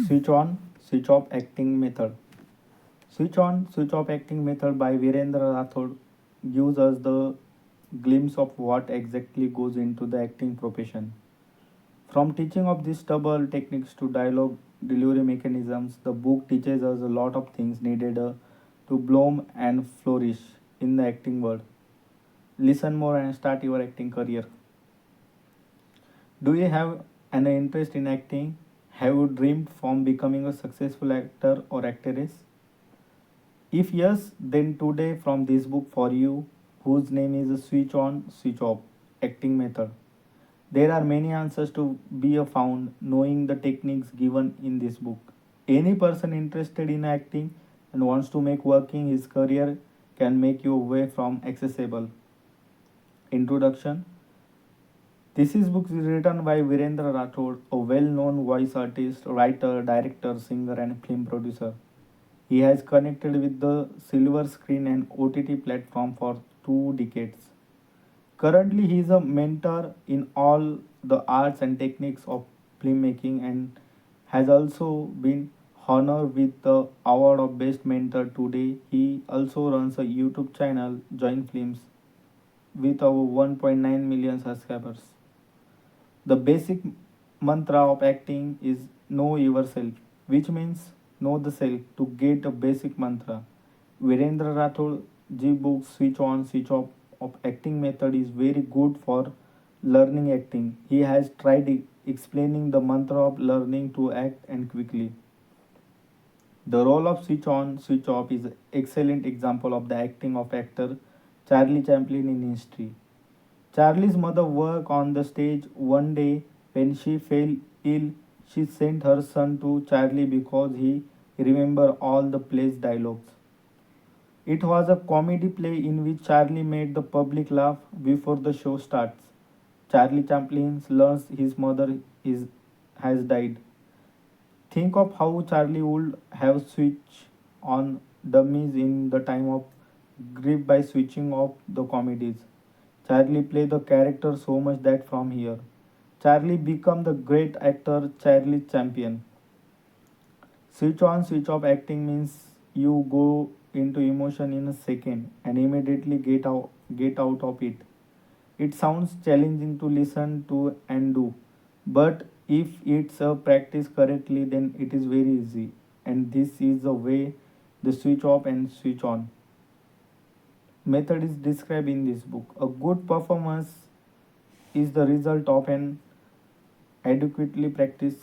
Switch on, switch off acting method. Switch on, switch off acting method by Verendra Rathore gives us the glimpse of what exactly goes into the acting profession. From teaching of these double techniques to dialogue delivery mechanisms, the book teaches us a lot of things needed to bloom and flourish in the acting world. Listen more and start your acting career. Do you have an interest in acting? Have you dreamed from becoming a successful actor or actress? If yes, then today from this book for you, whose name is Switch On, Switch Off Acting Method. There are many answers to be found knowing the techniques given in this book. Any person interested in acting and wants to make working his career can make your way from accessible. Introduction. This is book is written by Virendra Rathore, a well-known voice artist, writer, director, singer and film producer. He has connected with the silver screen and OTT platform for 2 decades. Currently, he is a mentor in all the arts and techniques of filmmaking and has also been honored with the award of Best Mentor today. He also runs a YouTube channel, Join Films, with over 1.9 million subscribers. The basic mantra of acting is know yourself, which means know the self to get a basic mantra. Virendra Rathore G book Switch On Switch Off of acting method is very good for learning acting. He has tried explaining the mantra of learning to act and quickly. The role of switch on switch off is an excellent example of the acting of actor Charlie Chaplin in history. Charlie's mother worked on the stage one day when she fell ill. She sent her son to Charlie because he remembered all the play's dialogues. It was a comedy play in which Charlie made the public laugh before the show starts. Charlie Chaplin learns his mother has died. Think of how Charlie would have switched on dummies in the time of grief by switching off the comedies. Charlie played the character so much that from here, Charlie became the great actor Charlie Champion. Switch on, switch off acting means you go into emotion in a second and immediately get out of it. It sounds challenging to listen to and do, but if it's practiced correctly, then it is very easy. And this is the way the switch off and switch on method is described in this book. A good performance is the result of an adequately practice.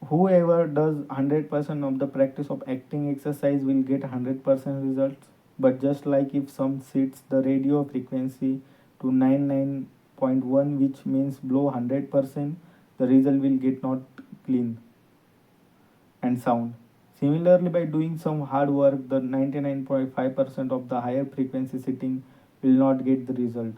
Whoever does 100% of the practice of acting exercise will get 100% results. But just like if some sets the radio frequency to 99.1, which means blow 100%, the result will get not clean and sound. Similarly, by doing some hard work, the 99.5% of the higher frequency setting will not get the result.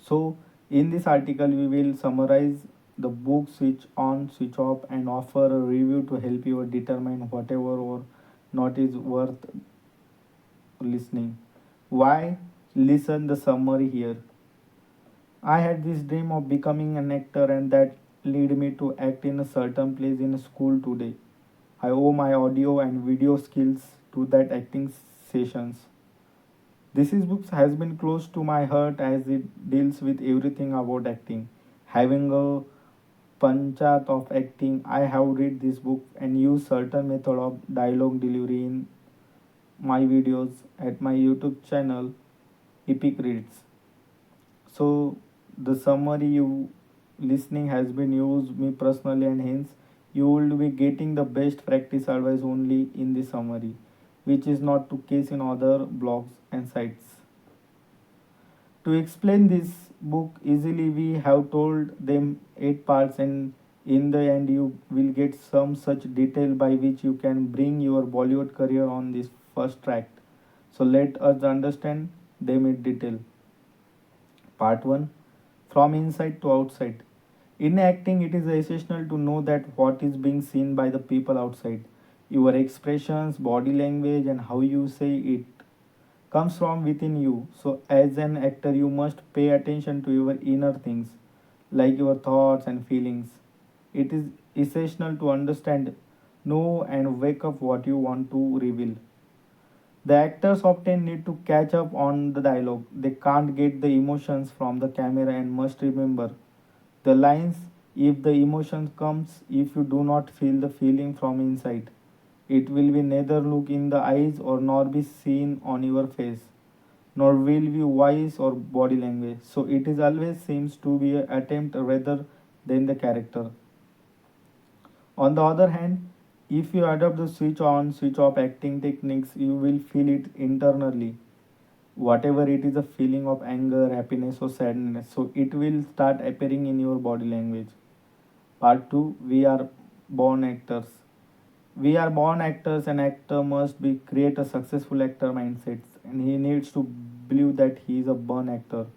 So, in this article, we will summarize the book Switch On, Switch Off, and offer a review to help you determine whatever or not is worth listening. Why? Listen the summary here. I had this dream of becoming an actor, and that led me to act in a certain place in a school today. I owe my audio and video skills to that acting sessions. This is book has been close to my heart as it deals with everything about acting. Having a panchat of acting, I have read this book and used certain method of dialogue delivery in my videos at my YouTube channel, Epic Reads. So the summary you listening has been used me personally and hence you will be getting the best practice advice only in the summary, which is not the case in other blogs and sites. To explain this book easily, we have told them 8 parts, and in the end, you will get some such detail by which you can bring your Bollywood career on this first track. So, let us understand them in detail. Part 1. From inside to outside. In acting, it is essential to know that what is being seen by the people outside. Your expressions, body language, and how you say it comes from within you. So, as an actor, you must pay attention to your inner things like your thoughts and feelings. It is essential to understand, know, and wake up what you want to reveal. The actors often need to catch up on the dialogue. They can't get the emotions from the camera and must remember the lines if the emotion comes if you do not feel the feeling from inside. It will be neither look in the eyes or nor be seen on your face, nor will be voice or body language. So it is always seems to be an attempt rather than the character. On the other hand, if you adopt the switch on, switch off acting techniques, you will feel it internally. Whatever it is a feeling of anger, happiness, or sadness, so it will start appearing in your body language. Part 2, we are born actors. We are born actors. An actor must be create a successful actor mindset, and he needs to believe that he is a born actor.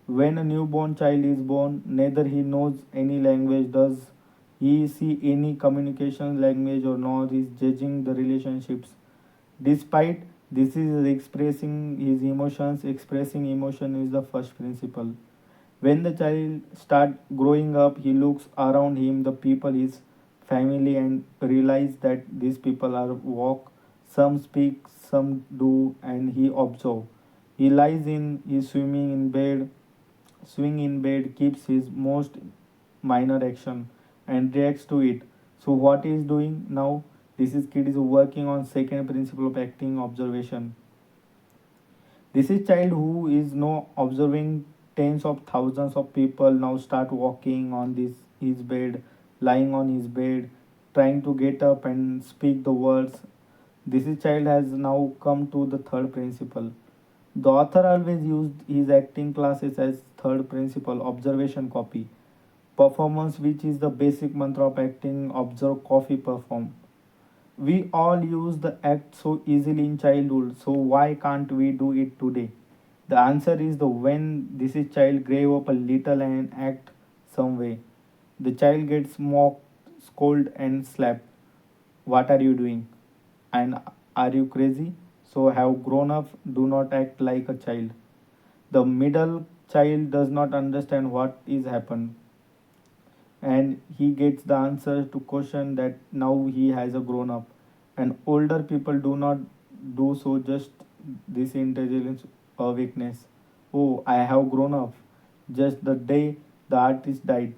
When a newborn child is born, neither he knows any language, does he see any communication language, or nor is judging the relationships. Despite this is expressing his emotions, expressing emotion is the first principle. When the child start growing up, he looks around him, the people, his family, and realize that these people are walk, some speak, some do, and he observe. He lies in, he swimming in bed, swing in bed, keeps his most minor action, and reacts to it. So what he is doing now? This is kid is working on second principle of acting observation. This is child who is now observing tens of thousands of people now start walking on this his bed, lying on his bed, trying to get up and speak the words. This is child has now come to the third principle. The author always used his acting classes as third principle observation copy. Performance, which is the basic mantra of acting, observe, copy, perform. We all use the act so easily in childhood, so why can't we do it today? The answer is the when this is child grow up a little and act some way. The child gets mocked, scolded, and slapped. What are you doing? And are you crazy? So have grown up, do not act like a child. The middle child does not understand what is happened, and he gets the answer to question that now he has a grown up, and older people do not do so just this intelligence or weakness. Oh, I have grown up just the day the artist died.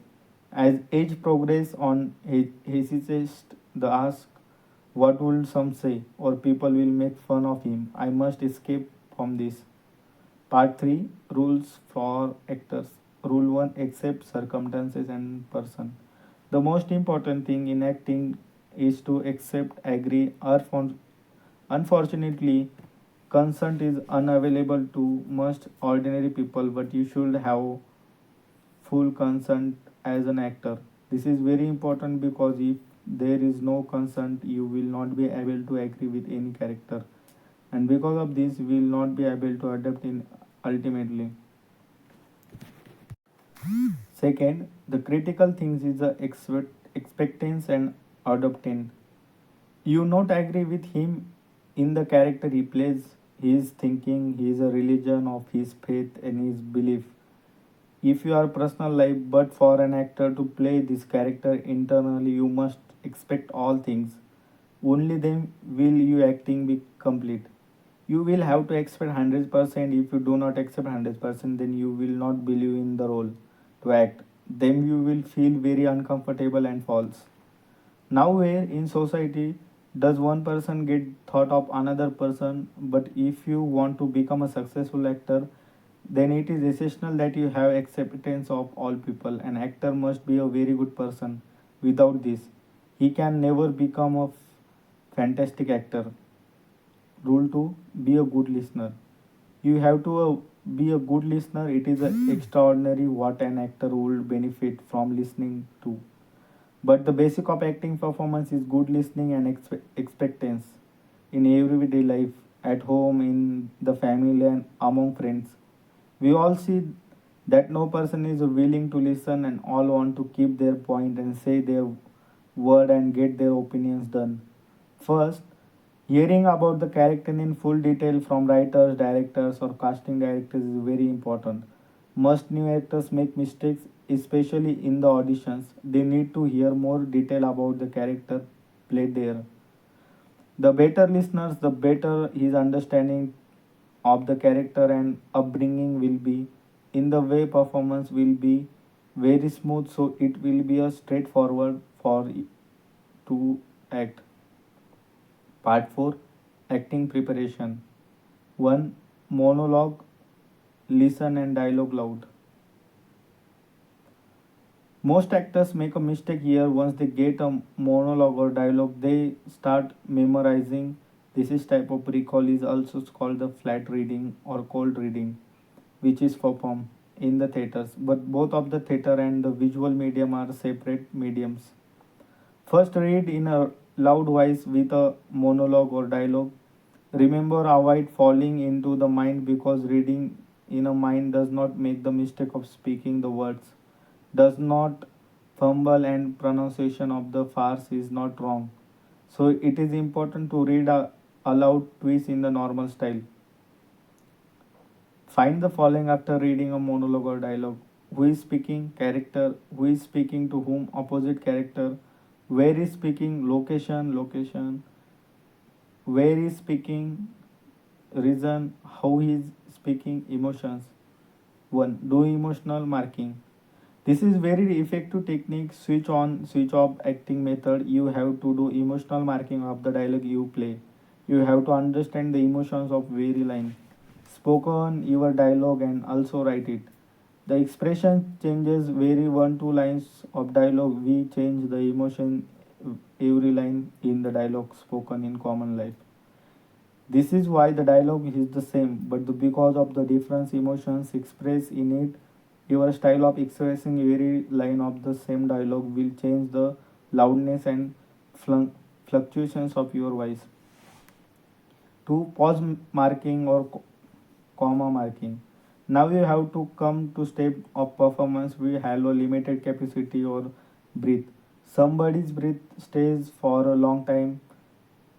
As age progress on, he hesitates the ask, what will some say, or people will make fun of him. I must escape from this. Part 3, Rules for Actors. Rule 1, Accept circumstances and person. The most important thing in acting is to accept, agree, or unfortunately, consent is unavailable to most ordinary people, but you should have full consent as an actor. This is very important because if there is no consent, you will not be able to agree with any character, and because of this, we will not be able to adapt in ultimately. Second, the critical things is the expectance and adopting. You not agree with him in the character he plays, his thinking, his religion of his faith and his belief. If you are personal life, but for an actor to play this character internally, you must expect all things. Only then will you acting be complete. You will have to expect 100%. If you do not accept 100%, then you will not believe in the role to act. Then you will feel very uncomfortable and false. Now, where in society does one person get thought of another person? But if you want to become a successful actor, then it is essential that you have acceptance of all people. An actor must be a very good person. Without this, he can never become a fantastic actor. Rule 2, be a good listener. You have to be a good listener. It is extraordinary what an actor would benefit from listening to. But the basic of acting performance is good listening and expectance in everyday life, at home, in the family, and among friends. We all see that no person is willing to listen and all want to keep their point and say their word and get their opinions done. First, hearing about the character in full detail from writers, directors, or casting directors is very important. Most new actors make mistakes especially in the auditions. They need to hear more detail about the character played there. The better listeners, the better his understanding of the character and upbringing will be. In the way performance will be very smooth, so it will be a straightforward for to act. Part 4, Acting Preparation. 1. Monologue, listen and dialogue loud. Most actors make a mistake here. Once they get a monologue or dialogue, they start memorizing. This is type of recall is also called the flat reading or cold reading, which is performed in the theaters. But both of the theater and the visual medium are separate mediums. First, read in a loud voice with a monologue or dialogue. Remember, avoid falling into the mind because reading in a mind does not make the mistake of speaking the words, does not fumble, and pronunciation of the farce is not wrong. So it is important to read aloud twice in the normal style. Find the following after reading a monologue or dialogue. Who is speaking? Character. Who is speaking to whom? Opposite character. Where is speaking? Location. Location. Where is speaking? Reason. How he is speaking? Emotions. 1. Do emotional marking. This is very effective technique. Switch on, switch off acting method. You have to do emotional marking of the dialogue you play. You have to understand the emotions of very line. Spoken your dialogue and also write it. The expression changes vary 1 2 lines of dialogue. We change the emotion every line in the dialogue spoken in common life. This is why the dialogue is the same, but because of the different emotions expressed in it, your style of expressing every line of the same dialogue will change the loudness and fluctuations of your voice. 2. Pause marking or comma marking. Now you have to come to step of performance. We have a limited capacity or breath. Somebody's breath stays for a long time.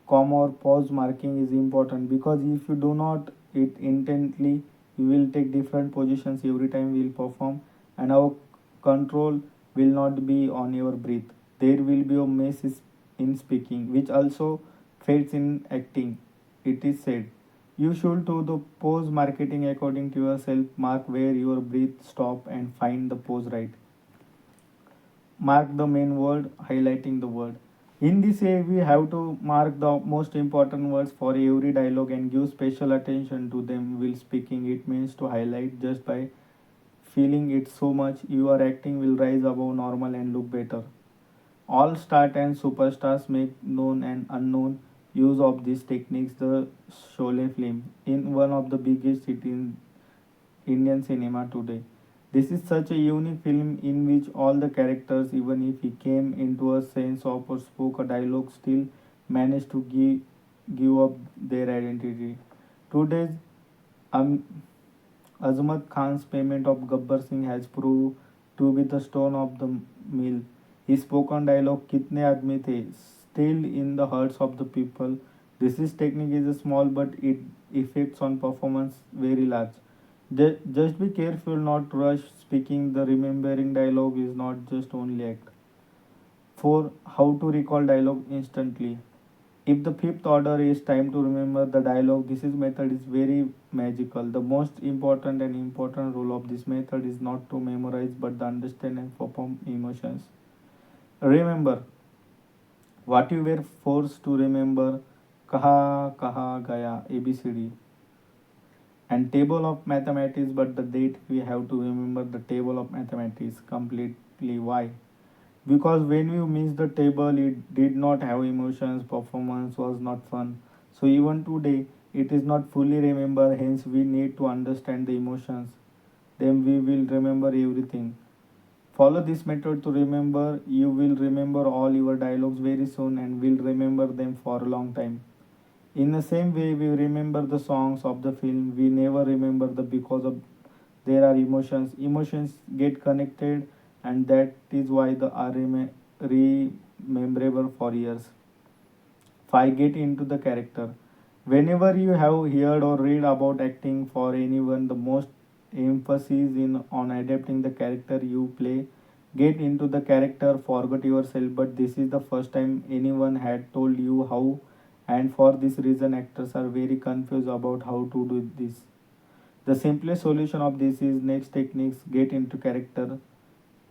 Comma or pause marking is important because if you do not it intently, you will take different positions every time we will perform, and our control will not be on your breath. There will be a mess in speaking, which also fades in acting. It is said. You should do the pose marketing according to yourself. Mark where your breath stop and find the pose right. Mark the main word, highlighting the word. In this way, we have to mark the most important words for every dialogue and give special attention to them while speaking. It means to highlight just by feeling it so much, your acting will rise above normal and look better. All star and superstars make known and unknown use of these techniques. The Sholay film in one of the biggest hit in Indian cinema today. This is such a unique film in which all the characters, even if he came into a sense of or spoke a dialogue, still managed to give up their identity. Today's um, Azmat Khan's payment of Gabbar Singh has proved to be the stone of the mill. His spoken dialogue "Kitne aadmi the" still in the hearts of the people. This is technique is small, but it effects on performance very large. Just be careful not to rush speaking. The remembering dialogue is not just only act. 4. How to recall dialogue instantly. If the fifth order is time to remember the dialogue, this is method is very magical. The most important role of this method is not to memorize but to understand and perform emotions. Remember what you were forced to remember. Kaha gaya ABCD and table of mathematics, but the date we have to remember the table of mathematics completely. Why? Because when you miss the table, it did not have emotions, performance was not fun. So even today, it is not fully remembered, hence we need to understand the emotions. Then we will remember everything. Follow this method to remember. You will remember all your dialogues very soon and will remember them for a long time. In the same way, we remember the songs of the film. We never remember the because of there are emotions. Emotions get connected, and that is why they are rememberable for years. 5. Get into the character. Whenever you have heard or read about acting for anyone, the most emphasis in on adapting the character you play. Get into the character, forget yourself. But this is the first time anyone had told you how, and for this reason, actors are very confused about how to do this. The simplest solution of this is next techniques. Get into character,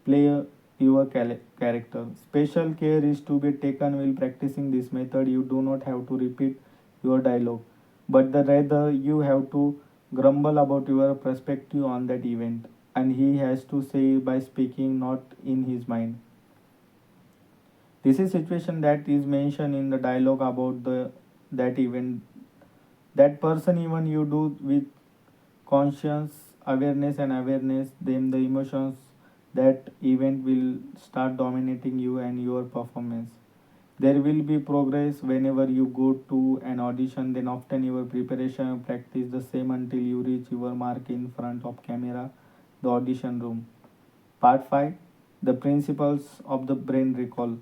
play your character. Special care is to be taken while practicing this method. You do not have to repeat your dialogue, but the rather you have to grumble about your perspective on that event, and he has to say by speaking, not in his mind. This is situation that is mentioned in the dialogue about the that event. That person even you do with conscious awareness, then the emotions that event will start dominating you and your performance. There will be progress whenever you go to an audition, then often your preparation practice the same until you reach your mark in front of camera, the audition room. Part 5, the principles of the brain recall.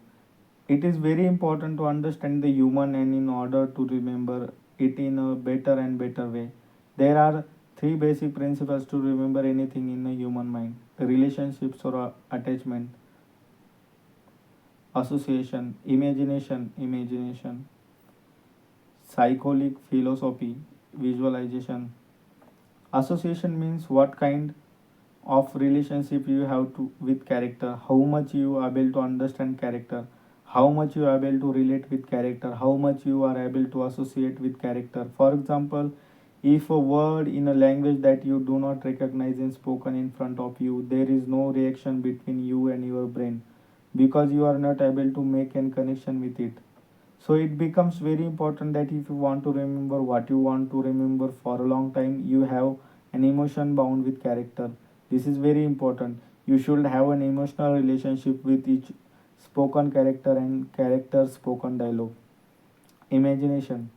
It is very important to understand the human and in order to remember it in a better and better way. There are three basic principles to remember anything in a human mind: relationships or attachment, association, imagination, psychological philosophy, visualization. Association means what kind of relationship you have to with character, how much you are able to understand character, how much you are able to relate with character, how much you are able to associate with character. For example, if a word in a language that you do not recognize is spoken in front of you, there is no reaction between you and your brain because you are not able to make any connection with it. So it becomes very important that if you want to remember what you want to remember for a long time, you have an emotion bound with character. This is very important. You should have an emotional relationship with each spoken character and character spoken dialogue. Imagination.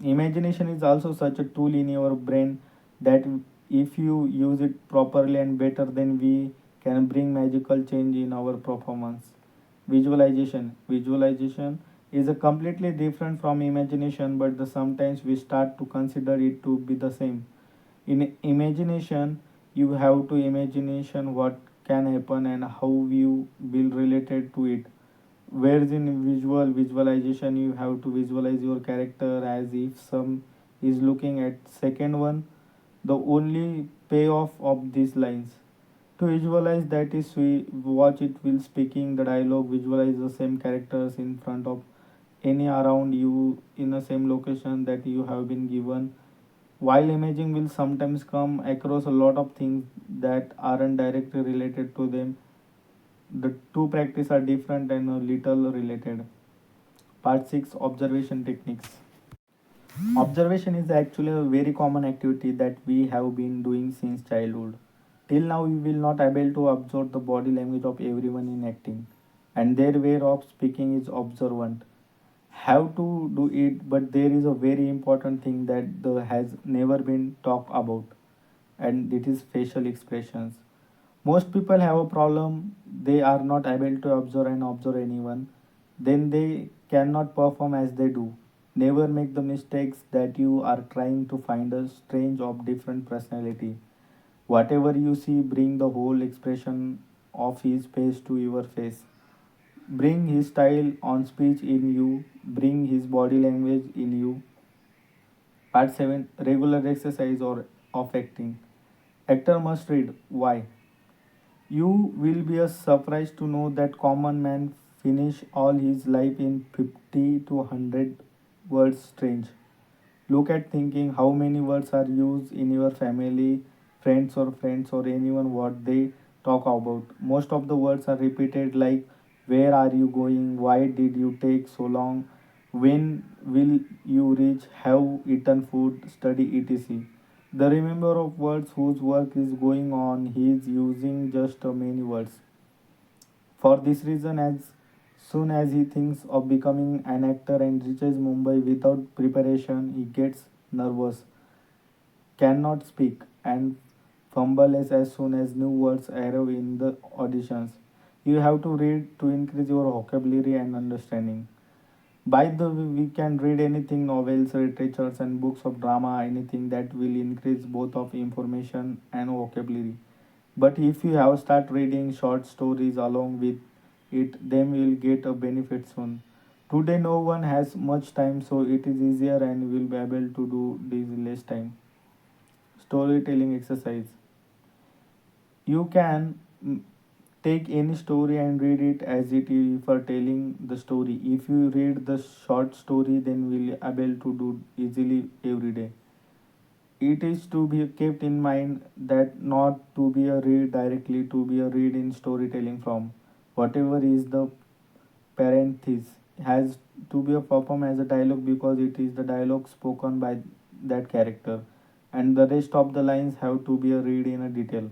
Imagination is also such a tool in your brain that if you use it properly and better, then we can bring magical change in our performance. Visualization is a completely different from imagination, but sometimes we start to consider it to be the same. In imagination, you have to imagination what can happen and how you will related to it. Whereas in visualization, you have to visualize your character as if some is looking at second one. The only payoff of these lines to visualize that is we watch it while speaking the dialogue, visualize the same characters in front of any around you in the same location that you have been given. While imaging will sometimes come across a lot of things that aren't directly related to them. The two practice are different and a little related. Part 6, observation techniques. Observation is actually a very common activity that we have been doing since childhood. Till now, we will not able to observe the body language of everyone in acting, and their way of speaking is observant. Have to do it, but there is a very important thing that has never been talked about, and it is facial expressions. Most people have a problem, they are not able to observe and observe anyone, then they cannot perform as they do. Never make the mistakes that you are trying to find a strange or different personality. Whatever you see, bring the whole expression of his face to your face. Bring his style on speech in you, bring his body language in you. Part 7, regular exercise or of acting. Actor must read. Why? You will be surprised to know that common man finish all his life in 50 to 100 words strange. Look at thinking how many words are used in your family, friends or anyone what they talk about. Most of the words are repeated like where are you going, why did you take so long, when will you reach, have eaten food, study etc. The remember of words whose work is going on, he is using just many words. For this reason, as soon as he thinks of becoming an actor and reaches Mumbai without preparation, he gets nervous, cannot speak, and fumbles as soon as new words arrive in the auditions. You have to read to increase your vocabulary and understanding. By the way, we can read anything, novels, literatures, and books of drama, anything that will increase both of information and vocabulary. But if you have start reading short stories along with it, then we will get a benefit soon. Today no one has much time, so it is easier and will be able to do this less time. Storytelling exercise. You can take any story and read it as it is for telling the story. If you read the short story, then will able to do easily every day. It is to be kept in mind that not to be a read directly, to be a read in storytelling from whatever is the parenthesis has to be a perform as a dialogue because it is the dialogue spoken by that character, and the rest of the lines have to be a read in a detail.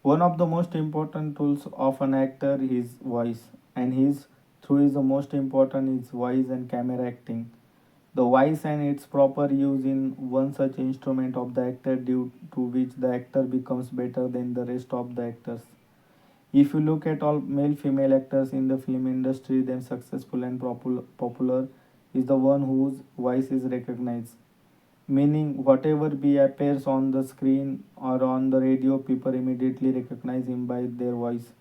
One of the most important tools of an actor is voice, and his through is the most important is voice and camera acting. The voice and its proper use in one such instrument of the actor due to which the actor becomes better than the rest of the actors. If you look at all male female actors in the film industry, then successful and popular is the one whose voice is recognized. Meaning whatever be appears on the screen or on the radio, people immediately recognize him by their voice.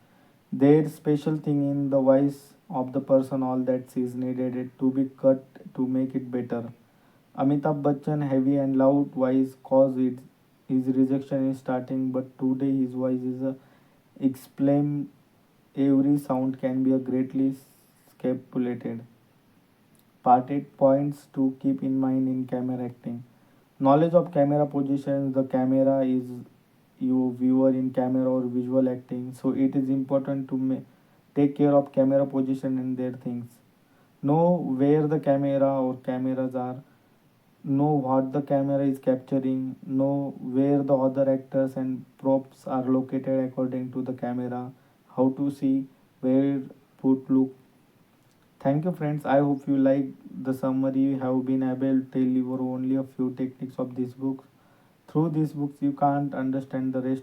Their special thing in the voice of the person all that is needed to be cut to make it better. Amitabh Bachchan heavy and loud voice caused his rejection in starting, but today his voice is a explain every sound can be a greatly scapulated. Part 8 points to keep in mind in camera acting. Knowledge of camera positions. The camera is your viewer in camera or visual acting, so it is important to take care of camera position and their things. Know where the camera or cameras are, know what the camera is capturing, know where the other actors and props are located according to the camera, how to see where put look. Thank you friends. I hope you like the summary. You have been able to deliver only a few techniques of this book. Through these books you can't understand the rest of